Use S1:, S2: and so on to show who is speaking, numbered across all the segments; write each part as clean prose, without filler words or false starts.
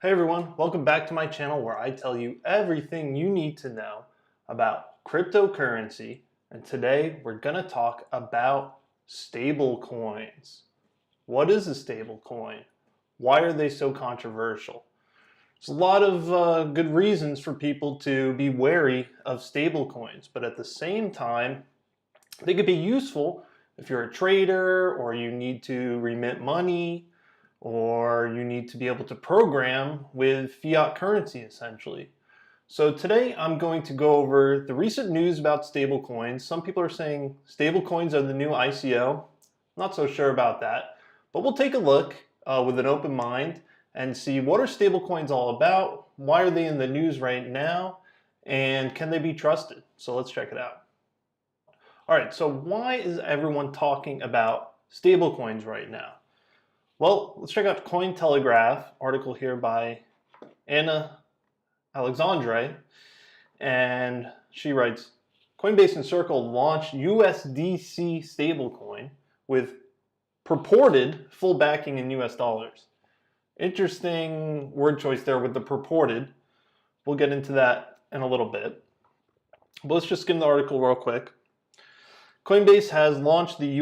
S1: Hey everyone, welcome back to my channel where I tell you everything you need to know about cryptocurrency. And today we're going to talk about stablecoins. What is a stablecoin? Why are they so controversial? There's a lot of good reasons for people to be wary of stablecoins, but at the same time, they could be useful if you're a trader or you need to remit money or you need to be able to program with fiat currency essentially. So today I'm going to go over the recent news about stablecoins. Some people are saying stablecoins are the new ICO. Not so sure about that, but we'll take a look with an open mind and see what are stablecoins all about, why are they in the news right now, and can they be trusted? So let's check it out. All right, so why is everyone talking about stablecoins right now? Well, let's check out Cointelegraph article here by Anna Alexandre, and she writes, Coinbase and Circle launch USDC stablecoin with purported full backing in US dollars. Interesting word choice there with the purported. We'll get into that in a little bit. But let's just skim the article real quick. Coinbase has launched the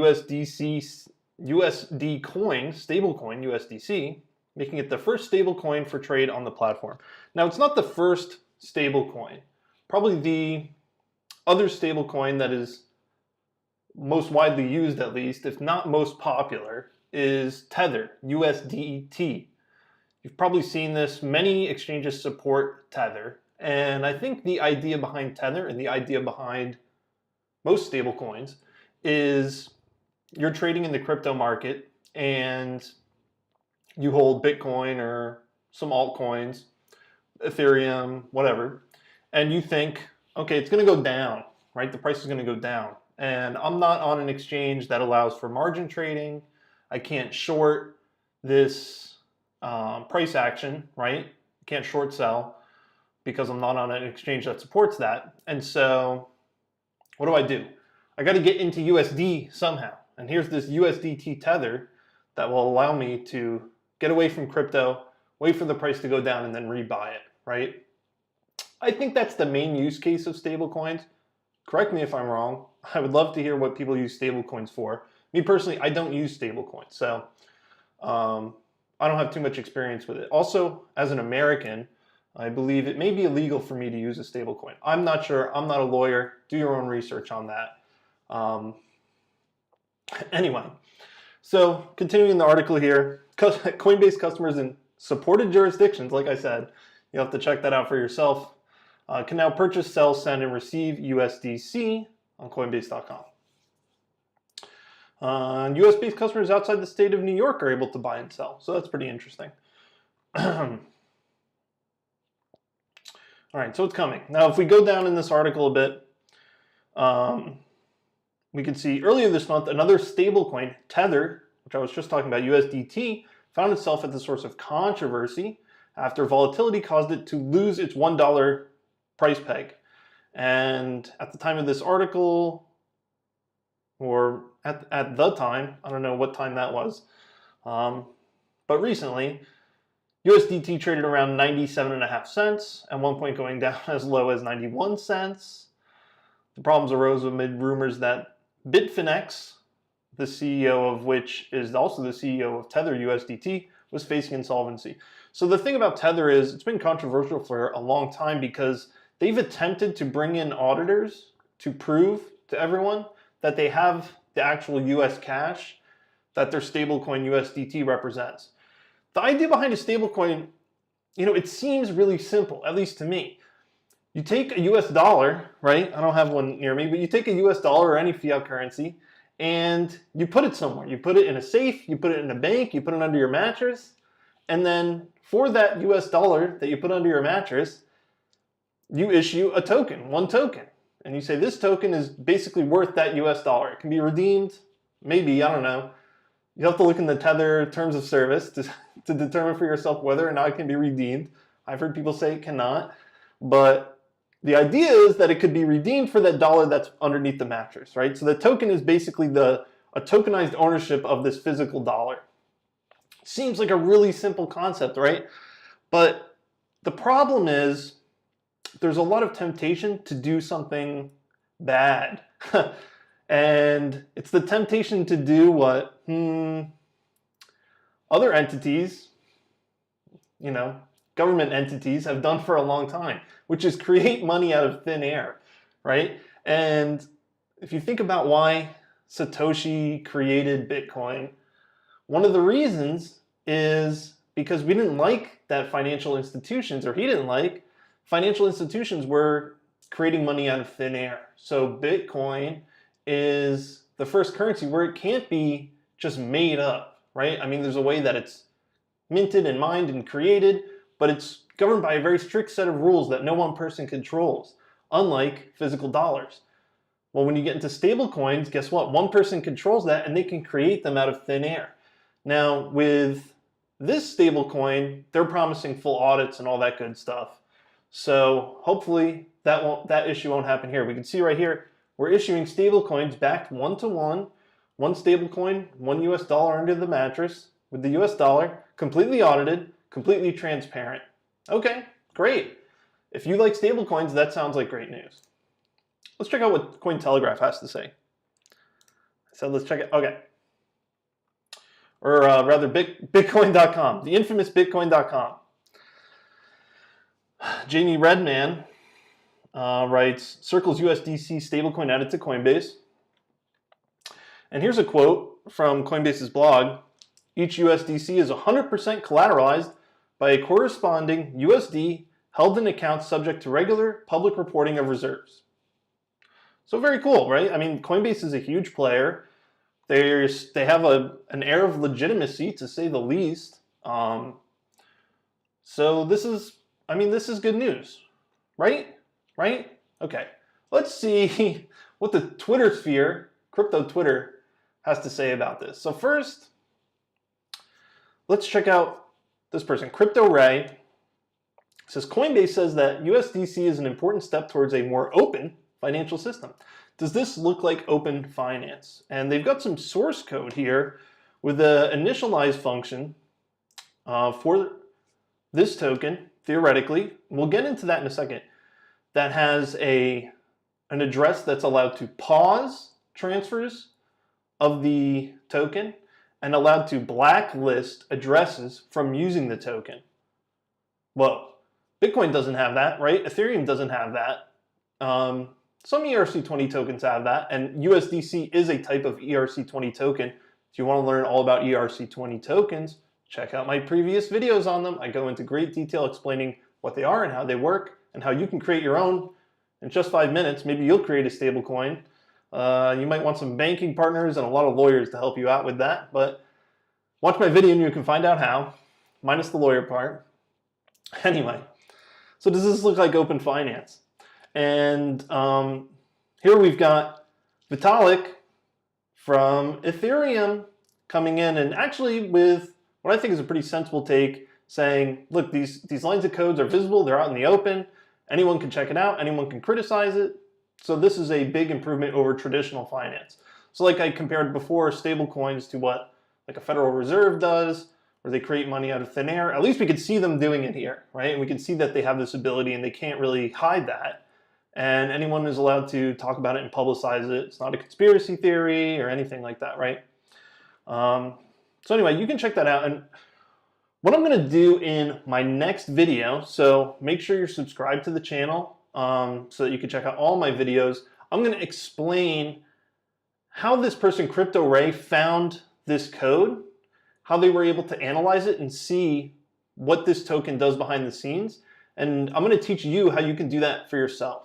S1: USD coin, stablecoin USDC, making it the first stablecoin for trade on the platform. Now, it's not the first stablecoin. Probably the other stablecoin that is most widely used, at least, if not most popular, is Tether, USDT. You've probably seen this. Many exchanges support Tether. And I think the idea behind Tether and the idea behind most stablecoins is you're trading in the crypto market and you hold Bitcoin or some altcoins, Ethereum, whatever, and you think, okay, it's going to go down, right? The price is going to go down. And I'm not on an exchange that allows for margin trading. I can't short this price action, right? I can't short sell because I'm not on an exchange that supports that. And so what do? I got to get into USD somehow. And here's this USDT tether that will allow me to get away from crypto, wait for the price to go down, and then rebuy it, right? I think that's the main use case of stablecoins. Correct me if I'm wrong. I would love to hear what people use stablecoins for. Me personally, I don't use stablecoins, so I don't have too much experience with it. Also, as an American, I believe it may be illegal for me to use a stablecoin. I'm not sure. I'm not a lawyer. Do your own research on that. Anyway, so continuing the article here, Coinbase customers in supported jurisdictions, like I said, you'll have to check that out for yourself, can now purchase, sell, send, and receive USDC on Coinbase.com. US-based customers outside the state of New York are able to buy and sell, so that's pretty interesting. All right, so it's coming. Now, if we go down in this article a bit, we can see earlier this month, another stablecoin, Tether, which I was just talking about, USDT, found itself at the source of controversy after volatility caused it to lose its $1 price peg. And at the time of this article, or at the time, I don't know what time that was, but recently, USDT traded around 97.5 cents, at one point going down as low as 91 cents. The problems arose amid rumors that Bitfinex, the CEO of which is also the CEO of Tether USDT, was facing insolvency. So the thing about Tether is it's been controversial for a long time because they've attempted to bring in auditors to prove to everyone that they have the actual US cash that their stablecoin USDT represents. The idea behind a stablecoin, it seems really simple, at least to me. You take a US dollar, right? I don't have one near me, but you take a US dollar or any fiat currency and you put it somewhere. You put it in a safe, you put it in a bank, you put it under your mattress, and then for that US dollar that you put under your mattress, you issue a token, one token. And you say this token is basically worth that US dollar. It can be redeemed, maybe, I don't know. You have to look in the Tether terms of service to determine for yourself whether or not it can be redeemed. I've heard people say it cannot, but the idea is that it could be redeemed for that dollar that's underneath the mattress, right? So the token is basically a tokenized ownership of this physical dollar. Seems like a really simple concept, right? But the problem is there's a lot of temptation to do something bad. And it's the temptation to do what other entities, government entities have done for a long time, which is create money out of thin air, right? And if you think about why Satoshi created Bitcoin, one of the reasons is because we didn't like that financial institutions, or he didn't like financial institutions were creating money out of thin air. So Bitcoin is the first currency where it can't be just made up, right? I mean, there's a way that it's minted and mined and created, but it's governed by a very strict set of rules that no one person controls, unlike physical dollars. Well, when you get into stablecoins, guess what? One person controls that and they can create them out of thin air. Now, with this stablecoin, they're promising full audits and all that good stuff. So hopefully that issue won't happen here. We can see right here, we're issuing stablecoins backed 1-to-1, one stablecoin, $1 US under the mattress with the US dollar, completely audited, completely transparent. Okay, great. If you like stablecoins, that sounds like great news. Let's check out what Cointelegraph has to say. So let's check it. Okay. Or rather, Bitcoin.com, the infamous Bitcoin.com. Jamie Redman writes, Circle's USDC stablecoin added to Coinbase. And here's a quote from Coinbase's blog. Each USDC is 100% collateralized by a corresponding USD held in accounts subject to regular public reporting of reserves. So very cool, right? I mean, Coinbase is a huge player. They have an air of legitimacy, to say the least. So this is good news, right? Right? Okay. Let's see what the Twitter sphere, crypto Twitter, has to say about this. So first, let's check out this person, Crypto Ray. Says Coinbase says that USDC is an important step towards a more open financial system. Does this look like open finance? And they've got some source code here with the initialize function for this token, theoretically. We'll get into that in a second. That has an address that's allowed to pause transfers of the token and allowed to blacklist addresses from using the token. Whoa, Bitcoin doesn't have that, right? Ethereum doesn't have that. Some ERC20 tokens have that, and USDC is a type of ERC20 token. If you want to learn all about ERC20 tokens, check out my previous videos on them. I go into great detail explaining what they are and how they work and how you can create your own in just 5 minutes. Maybe you'll create a stablecoin. You might want some banking partners and a lot of lawyers to help you out with that, but watch my video and you can find out how, minus the lawyer part. Anyway, so does this look like open finance? And here we've got Vitalik from Ethereum coming in and actually with what I think is a pretty sensible take, saying, look, these lines of codes are visible, they're out in the open, anyone can check it out, anyone can criticize it. So this is a big improvement over traditional finance. So like I compared before, stable coins to what like a Federal Reserve does, where they create money out of thin air. At least we could see them doing it here, right? And we can see that they have this ability and they can't really hide that. And anyone is allowed to talk about it and publicize it. It's not a conspiracy theory or anything like that, right? So anyway, you can check that out. And what I'm going to do in my next video, so make sure you're subscribed to the channel so that you can check out all my videos. I'm going to explain how this person, Crypto Ray, found this code, how they were able to analyze it and see what this token does behind the scenes. And I'm going to teach you how you can do that for yourself.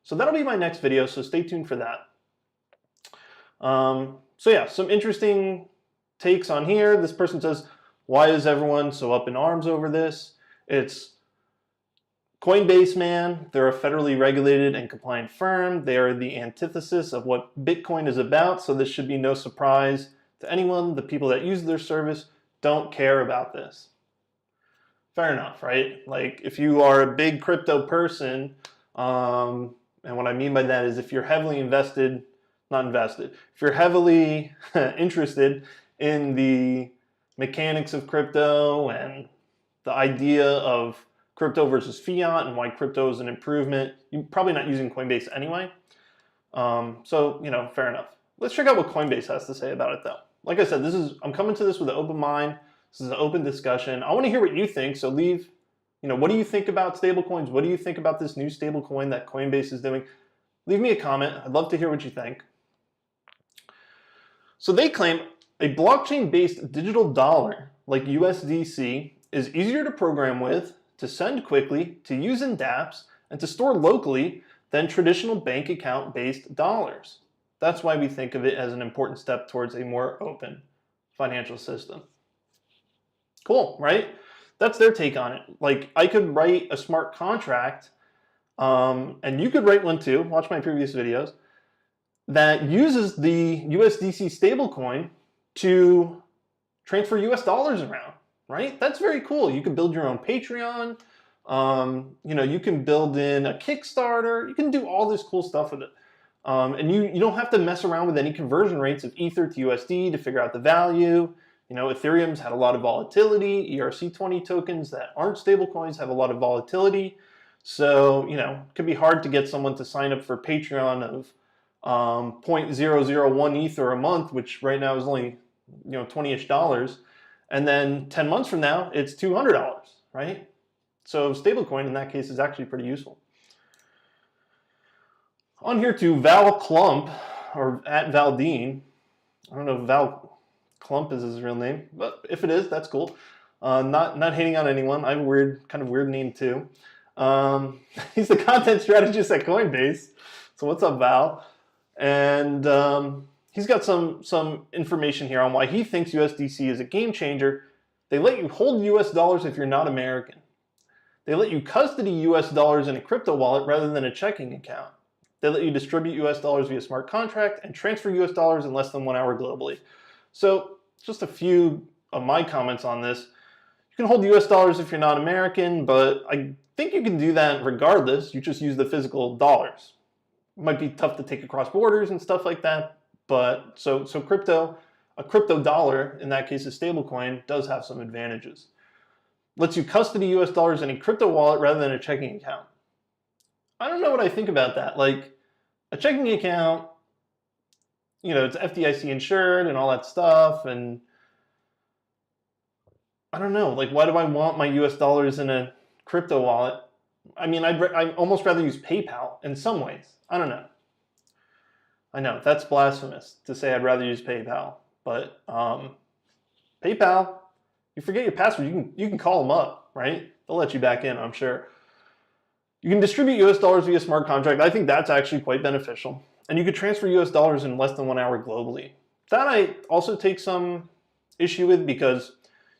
S1: So that'll be my next video, so stay tuned for that. So yeah, some interesting takes on here. This person says, why is everyone so up in arms over this? It's Coinbase, man. They're a federally regulated and compliant firm. They are the antithesis of what Bitcoin is about, so this should be no surprise to anyone. The people that use their service don't care about this. Fair enough, right? Like if you are a big crypto person, and what I mean by that is if you're heavily if you're heavily interested in the mechanics of crypto and the idea of crypto versus fiat and why crypto is an improvement. You're probably not using Coinbase anyway. So, fair enough. Let's check out what Coinbase has to say about it though. Like I said, I'm coming to this with an open mind. This is an open discussion. I want to hear what you think. So leave, what do you think about stablecoins? What do you think about this new stablecoin that Coinbase is doing? Leave me a comment. I'd love to hear what you think. So they claim a blockchain-based digital dollar like USDC is easier to program with, to send quickly, to use in dApps, and to store locally than traditional bank account-based dollars. That's why we think of it as an important step towards a more open financial system. Cool, right? That's their take on it. Like, I could write a smart contract, and you could write one too, watch my previous videos, that uses the USDC stablecoin to transfer US dollars around, right? That's very cool. You can build your own Patreon. You can build in a Kickstarter. You can do all this cool stuff with it. And you don't have to mess around with any conversion rates of Ether to USD to figure out the value. Ethereum's had a lot of volatility. ERC20 tokens that aren't stablecoins have a lot of volatility. So, it could be hard to get someone to sign up for Patreon of 0.001 Ether a month, which right now is only, $20-ish. And then 10 months from now, it's $200, right? So stablecoin in that case is actually pretty useful. On here to Val Klump, or at Valdine. I don't know if Val Klump is his real name, but if it is, that's cool. Not hating on anyone. I have a kind of weird name too. He's the content strategist at Coinbase. So what's up, Val? And he's got some information here on why he thinks USDC is a game changer. They let you hold US dollars if you're not American. They let you custody US dollars in a crypto wallet rather than a checking account. They let you distribute US dollars via smart contract and transfer US dollars in less than 1 hour globally. So just a few of my comments on this. You can hold US dollars if you're not American, but I think you can do that regardless. You just use the physical dollars. It might be tough to take across borders and stuff like that, but so a crypto dollar, in that case a stablecoin, does have some advantages. Lets you custody US dollars in a crypto wallet rather than a checking account. I don't know what I think about that. Like, a checking account, it's FDIC insured and all that stuff, and I don't know, like, why do I want my US dollars in a crypto wallet? I mean, I'd almost rather use PayPal in some ways. I don't know. I know, that's blasphemous to say I'd rather use PayPal, but PayPal, you forget your password, you can call them up, right? They'll let you back in, I'm sure. You can distribute US dollars via smart contract. I think that's actually quite beneficial. And you could transfer US dollars in less than 1 hour globally. That I also take some issue with, because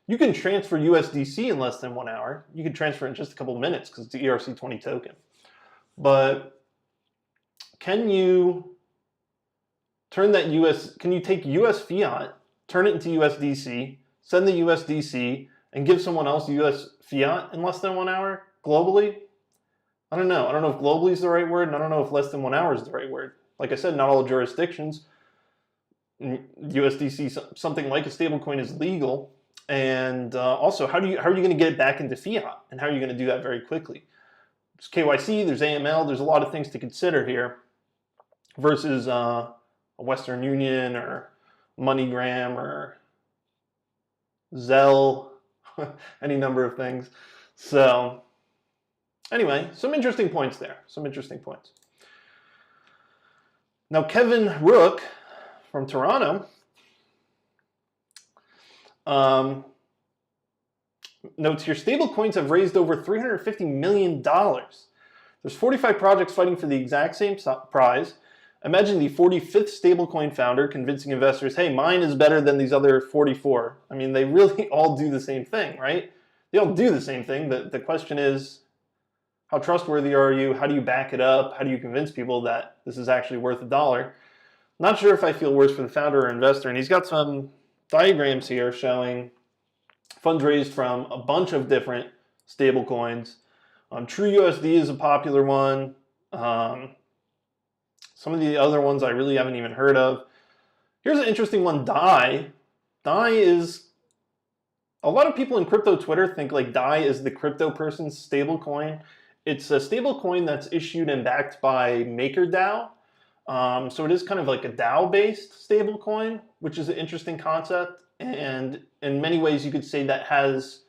S1: you can transfer USDC in less than 1 hour. You can transfer in just a couple of minutes because it's the ERC20 token. But can you turn that can you take US fiat, turn it into USDC, send the USDC, and give someone else US fiat in less than 1 hour globally? I don't know. I don't know if globally is the right word, and I don't know if less than 1 hour is the right word. Like I said, not all jurisdictions, USDC, something like a stablecoin, is legal. And also, how are you going to get it back into fiat? And how are you going to do that very quickly? There's KYC, there's AML, there's a lot of things to consider here versus a Western Union or MoneyGram or Zelle, any number of things. So anyway, some interesting points there, some interesting points. Now, Kevin Rook from Toronto notes here, stablecoins have raised over $350 million. There's 45 projects fighting for the exact same prize. Imagine the 45th stablecoin founder convincing investors, hey, mine is better than these other 44. I mean, they really all do the same thing, right? They all do the same thing. The question is, how trustworthy are you? How do you back it up? How do you convince people that this is actually worth $1? Not sure if I feel worse for the founder or investor. And he's got some diagrams here showing funds raised from a bunch of different stable coins. TrueUSD is a popular one. Some of the other ones I really haven't even heard of. Here's an interesting one, DAI. DAI is a lot of people in crypto Twitter think like DAI is the crypto person's stablecoin. It's a stablecoin that's issued and backed by MakerDAO. So it is kind of like a DAO-based stablecoin, which is an interesting concept. And in many ways, you could say that has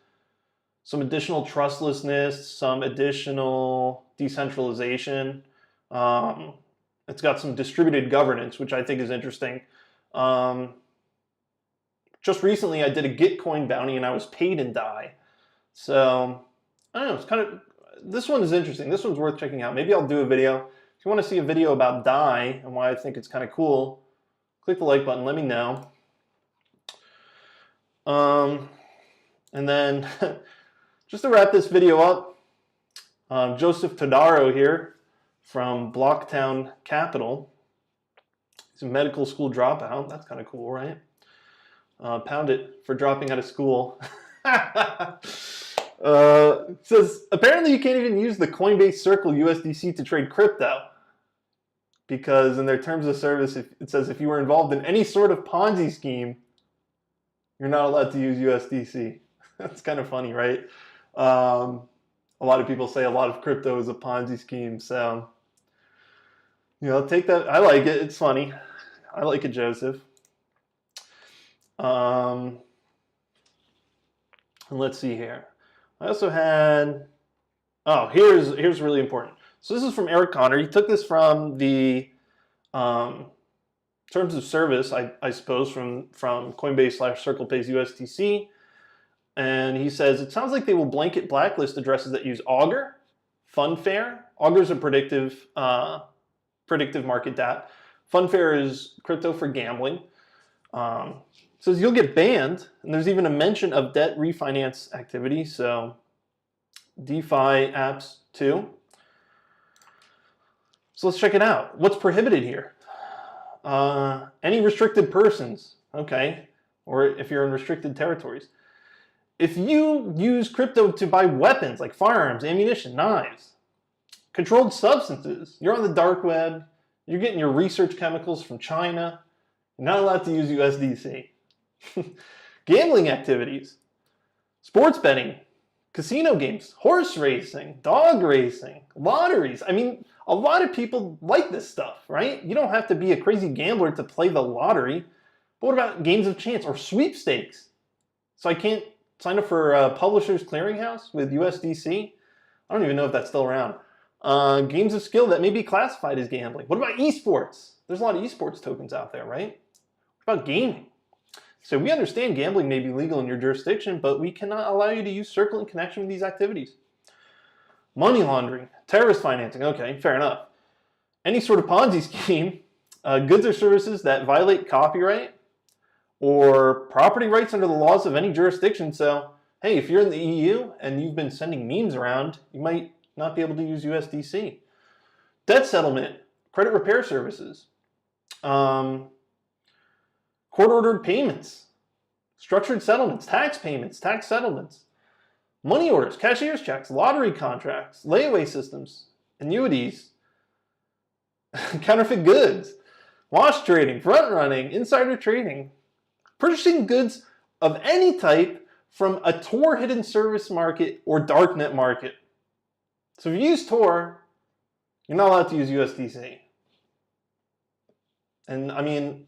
S1: some additional trustlessness, some additional decentralization. It's got some distributed governance, which I think is interesting. Just recently, I did a Gitcoin bounty, and I was paid in DAI. So I don't know. It's kind of, this one is interesting. This one's worth checking out. Maybe I'll do a video. If you want to see a video about DAI and why I think it's kind of cool, click the like button. Let me know. And then just to wrap this video up, Joseph Todaro here from Blocktown Capital. He's a medical school dropout. That's kind of cool, right? Pound it for dropping out of school. Says, apparently you can't even use the Coinbase Circle USDC to trade crypto. Because in their terms of service, it says if you were involved in any sort of Ponzi scheme, you're not allowed to use USDC. That's kind of funny, right? A lot of people say a lot of crypto is a Ponzi scheme. So, you know, take that. I like it. It's funny. I like it, Joseph. And let's see here. I also had, oh, here's really important. So this is from Eric Connor. He took this from the terms of service, I suppose, from Coinbase / CirclePay's USDC. And he says, it sounds like they will blanket blacklist addresses that use Augur, Funfair. Augur is a predictive market dApp. Funfair is crypto for gambling. Says you'll get banned, and there's even a mention of debt refinance activity, so DeFi apps too. So let's check it out. What's prohibited here? Any restricted persons, okay, or if you're in restricted territories. If you use crypto to buy weapons like firearms, ammunition, knives, controlled substances, you're on the dark web, you're getting your research chemicals from China, you're not allowed to use USDC. Gambling activities, sports betting, casino games, horse racing, dog racing, lotteries. I mean, a lot of people like this stuff, right? You don't have to be a crazy gambler to play the lottery. But what about games of chance or sweepstakes? So I can't sign up for a Publishers Clearinghouse with USDC? I don't even know if that's still around. Games of skill that may be classified as gambling. What about esports? There's a lot of esports tokens out there, right? What about gaming? So we understand gambling may be legal in your jurisdiction, but we cannot allow you to use Circle in connection with these activities. Money laundering, terrorist financing, okay, fair enough. Any sort of Ponzi scheme, goods or services that violate copyright or property rights under the laws of any jurisdiction. So, hey, if you're in the EU and you've been sending memes around, you might not be able to use USDC. Debt settlement, credit repair services, court-ordered payments, structured settlements, tax payments, tax settlements, money orders, cashier's checks, lottery contracts, layaway systems, annuities, counterfeit goods, wash trading, front running, insider trading, purchasing goods of any type from a Tor hidden service market or darknet market. So if you use Tor, you're not allowed to use USDC. And I mean,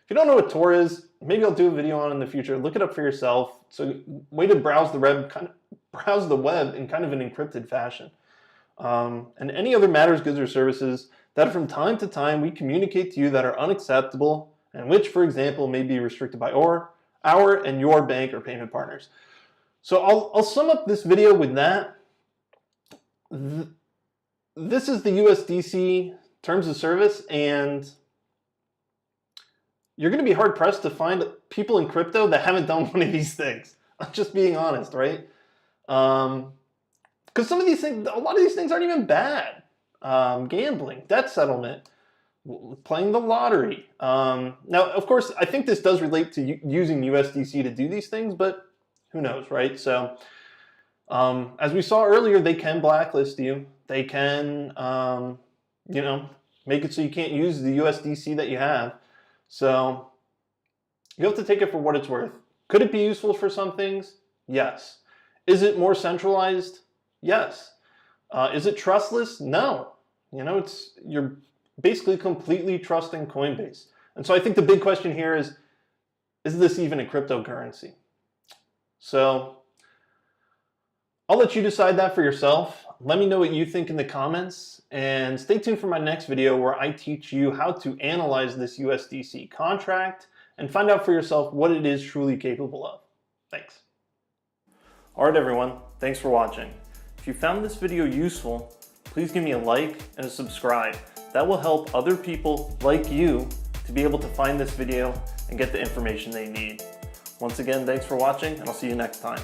S1: if you don't know what Tor is, maybe I'll do a video on it in the future. Look it up for yourself. It's a way to browse the web in kind of an encrypted fashion. And any other matters, goods, or services that from time to time we communicate to you that are unacceptable and which, for example, may be restricted by our and your bank or payment partners. So I'll sum up this video with that. This is the USDC terms of service, and you're going to be hard pressed to find people in crypto that haven't done one of these things. I'm just being honest, right? Because some of these things, a lot of these things aren't even bad. Gambling, debt settlement, playing the lottery. Now, of course, I think this does relate to using USDC to do these things, but who knows, right? So, as we saw earlier, they can blacklist you. They can, make it so you can't use the USDC that you have. So you have to take it for what it's worth. Could it be useful for some things? Yes. Is it more centralized? Yes. Is it trustless? No. You know, you're basically completely trusting Coinbase. And so I think the big question here is this even a cryptocurrency? So I'll let you decide that for yourself. Let me know what you think in the comments, and stay tuned for my next video where I teach you how to analyze this USDC contract and find out for yourself what it is truly capable of. Thanks. All right, everyone. Thanks for watching. If you found this video useful, please give me a like and a subscribe. That will help other people like you to be able to find this video and get the information they need. Once again, thanks for watching, and I'll see you next time.